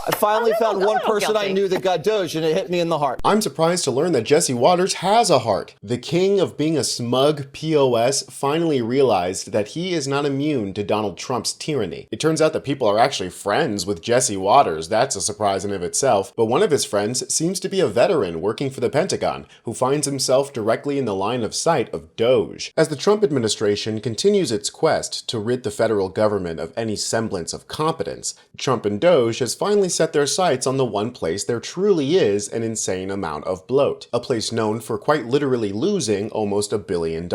I finally found one person I knew that got Doge, and it hit me in the heart. I'm surprised to learn that Jesse Waters has a heart. The king of being a smug POS finally realized that he is not immune to Donald Trump's tyranny. It turns out that people are actually friends with Jesse Waters. That's a surprise in of itself. But one of his friends seems to be a veteran working for the Pentagon, who finds himself directly in the line of sight of Doge. As the Trump administration continues its quest to rid the federal government of any semblance of competence, Trump and Doge has finally set their sights on the one place there truly is an insane amount of bloat, a place known for quite literally losing almost $1 billion.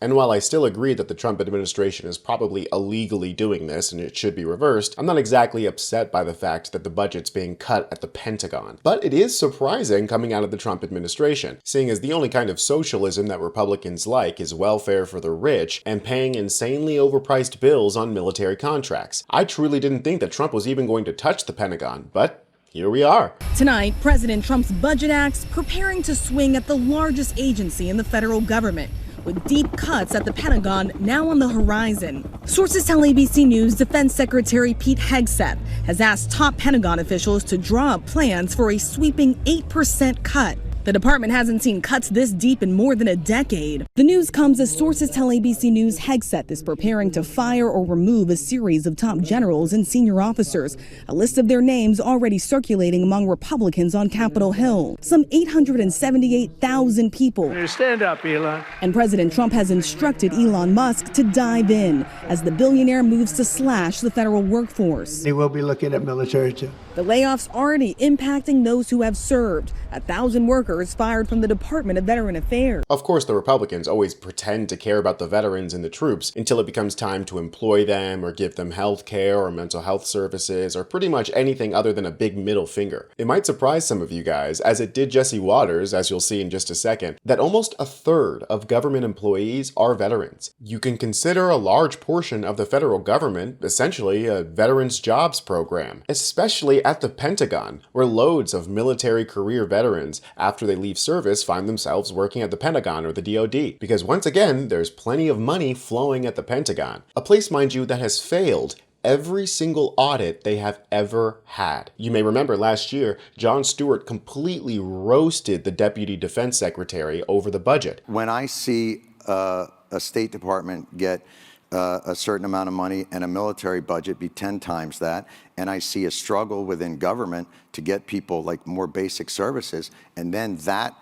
And while I still agree that the Trump administration is probably illegally doing this and it should be reversed, I'm not exactly upset by the fact that the budget's being cut at the Pentagon. But it is surprising coming out of the Trump administration, seeing as the only kind of socialism that Republicans like is welfare for the rich and paying insanely overpriced bills on military contracts. I truly didn't think that Trump was even going to touch the Pentagon, but here we are. Tonight, President Trump's budget act's preparing to swing at the largest agency in the federal government, with deep cuts at the Pentagon now on the horizon. Sources tell ABC News Defense Secretary Pete Hegseth has asked top Pentagon officials to draw up plans for a sweeping 8% cut. The department hasn't seen cuts this deep in more than a decade. The news comes as sources tell ABC News Hegseth is preparing to fire or remove a series of top generals and senior officers, a list of their names already circulating among Republicans on Capitol Hill. Some 878,000 people. Stand up, Elon. And President Trump has instructed Elon Musk to dive in as the billionaire moves to slash the federal workforce. They will be looking at military too. The layoffs already impacting those who have served. 1,000 workers fired from the Department of Veteran Affairs. Of course, the Republicans always pretend to care about the veterans and the troops until it becomes time to employ them or give them health care or mental health services or pretty much anything other than a big middle finger. It might surprise some of you guys, as it did Jesse Waters, as you'll see in just a second, that almost a third of government employees are veterans. You can consider a large portion of the federal government essentially a veterans jobs program, especially at the Pentagon, where loads of military career veterans, after they leave service, find themselves working at the Pentagon or the DoD. Because once again, there's plenty of money flowing at the Pentagon. A place, mind you, that has failed every single audit they have ever had. You may remember last year, Jon Stewart completely roasted the Deputy Defense Secretary over the budget. When I see a State Department get a certain amount of money and a military budget be 10 times that, and I see a struggle within government to get people like more basic services, and then that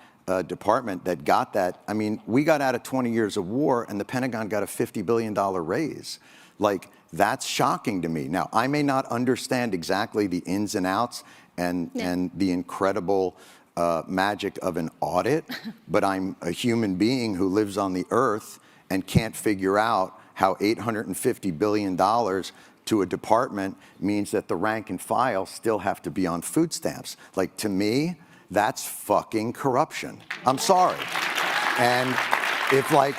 department that got that, I mean, we got out of 20 years of war and the Pentagon got a $50 billion raise. Like, that's shocking to me. Now, I may not understand exactly the ins and outs and the incredible magic of an audit, but I'm a human being who lives on the earth and can't figure out how $850 billion to a department means that the rank and file still have to be on food stamps. Like, to me, that's fucking corruption. I'm sorry. And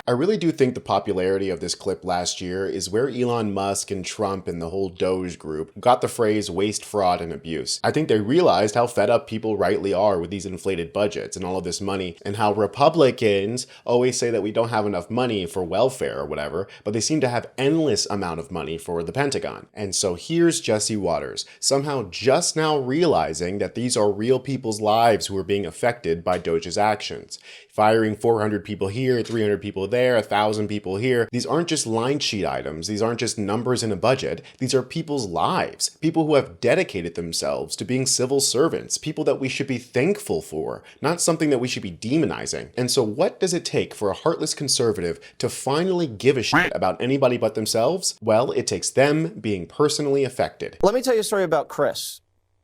I really do think the popularity of this clip last year is where Elon Musk and Trump and the whole Doge group got the phrase waste, fraud, and abuse. I think they realized how fed up people rightly are with these inflated budgets and all of this money, and how Republicans always say that we don't have enough money for welfare or whatever, but they seem to have endless amount of money for the Pentagon. And so here's Jesse Waters, somehow just now realizing that these are real people's lives who are being affected by Doge's actions. Firing 400 people here, 300 people there, 1,000 people here. These aren't just line sheet items. These aren't just numbers in a budget. These are people's lives. People who have dedicated themselves to being civil servants. People that we should be thankful for, not something that we should be demonizing. And so what does it take for a heartless conservative to finally give a shit about anybody but themselves? Well, it takes them being personally affected. Let me tell you a story about Chris.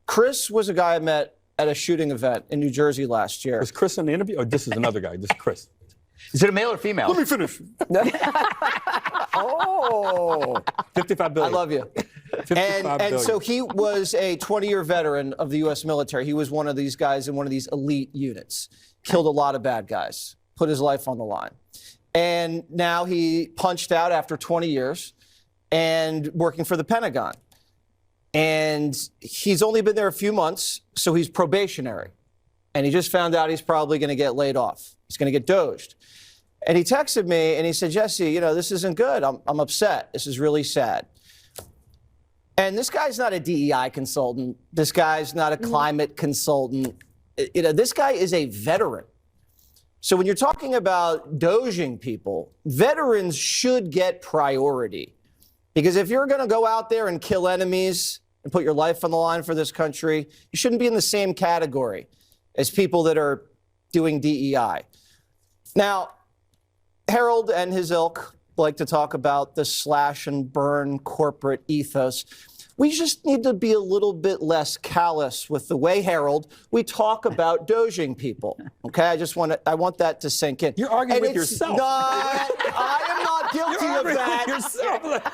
Chris was a guy I met at a shooting event in New Jersey last year. Was Chris in the interview? Or this is another guy? This is Chris. Is it a male or female? Let me finish. Oh. 55 billion. I love you. And so he was a 20-year veteran of the U.S. military. He was one of these guys in one of these elite units. Killed a lot of bad guys. Put his life on the line. And now he punched out after 20 years and working for the Pentagon. And he's only been there a few months, so he's probationary. And he just found out he's probably going to get laid off. He's going to get doged. And he texted me and he said, Jesse, you know, this isn't good. I'm upset. This is really sad. And this guy's not a DEI consultant. This guy's not a climate consultant. This guy is a veteran. So when you're talking about doging people, veterans should get priority. Because if you're going to go out there and kill enemies and put your life on the line for this country, you shouldn't be in the same category as people that are doing DEI. Now, Harold and his ilk like to talk about the slash and burn corporate ethos. We just need to be a little bit less callous with the way, Harold, we talk about doging people. Okay, I want that to sink in. You're arguing And with it's yourself. I am not guilty of that.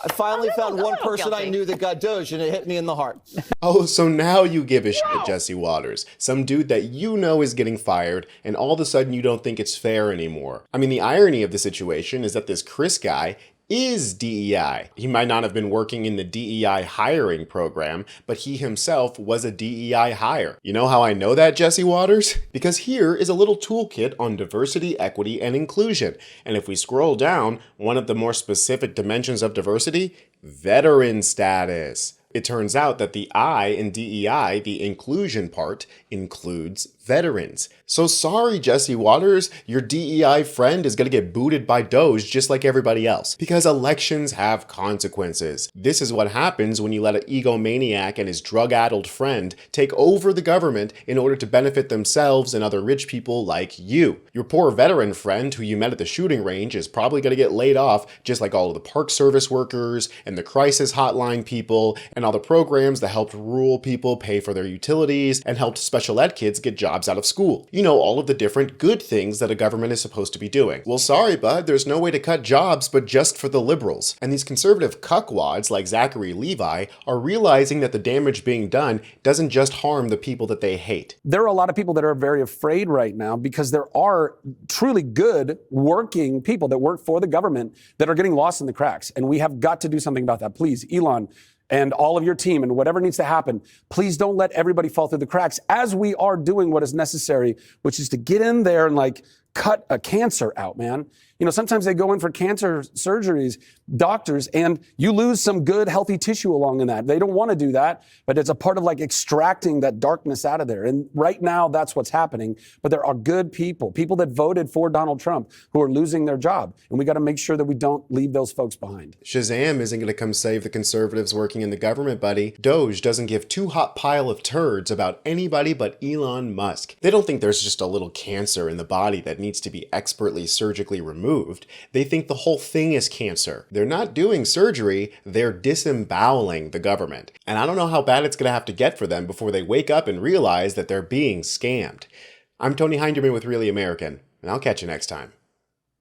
I finally found one person I knew that got doged, and it hit me in the heart. Oh, so now you give a shit, Jesse Waters. Some dude that you know is getting fired, and all of a sudden you don't think it's fair anymore. I mean, the irony of the situation is that this Chris guy is DEI. He might not have been working in the DEI hiring program, but he himself was a DEI hire. You know how I know that, Jesse Waters? Because here is a little toolkit on diversity, equity, and inclusion. And if we scroll down, one of the more specific dimensions of diversity, veteran status. It turns out that the I in DEI, the inclusion part, includes veterans. So sorry, Jesse Waters, your DEI friend is going to get booted by Doge just like everybody else. Because elections have consequences. This is what happens when you let an egomaniac and his drug-addled friend take over the government in order to benefit themselves and other rich people like you. Your poor veteran friend who you met at the shooting range is probably going to get laid off just like all of the park service workers and the crisis hotline people and all the programs that helped rural people pay for their utilities and helped special ed kids get jobs out of school. You know, all of the different good things that a government is supposed to be doing. Well, sorry, bud, there's no way to cut jobs but just for the liberals. And these conservative cuckwads like Zachary Levi are realizing that the damage being done doesn't just harm the people that they hate. There are a lot of people that are very afraid right now because there are truly good working people that work for the government that are getting lost in the cracks. And we have got to do something about that. Please, Elon, and all of your team and whatever needs to happen, please don't let everybody fall through the cracks as we are doing what is necessary, which is to get in there and like cut a cancer out, man. You know, sometimes they go in for cancer surgeries, doctors, and you lose some good, healthy tissue along in that. They don't want to do that, but it's a part of like extracting that darkness out of there. And right now, that's what's happening. But there are good people, people that voted for Donald Trump who are losing their job. And we got to make sure that we don't leave those folks behind. Shazam isn't going to come save the conservatives working in the government, buddy. Doge doesn't give two hot pile of turds about anybody but Elon Musk. They don't think there's just a little cancer in the body that needs to be expertly surgically removed. They think the whole thing is cancer. They're not doing surgery, they're disemboweling the government. And I don't know how bad it's going to have to get for them before they wake up and realize that they're being scammed. I'm Tony Hinderman with Really American, and I'll catch you next time.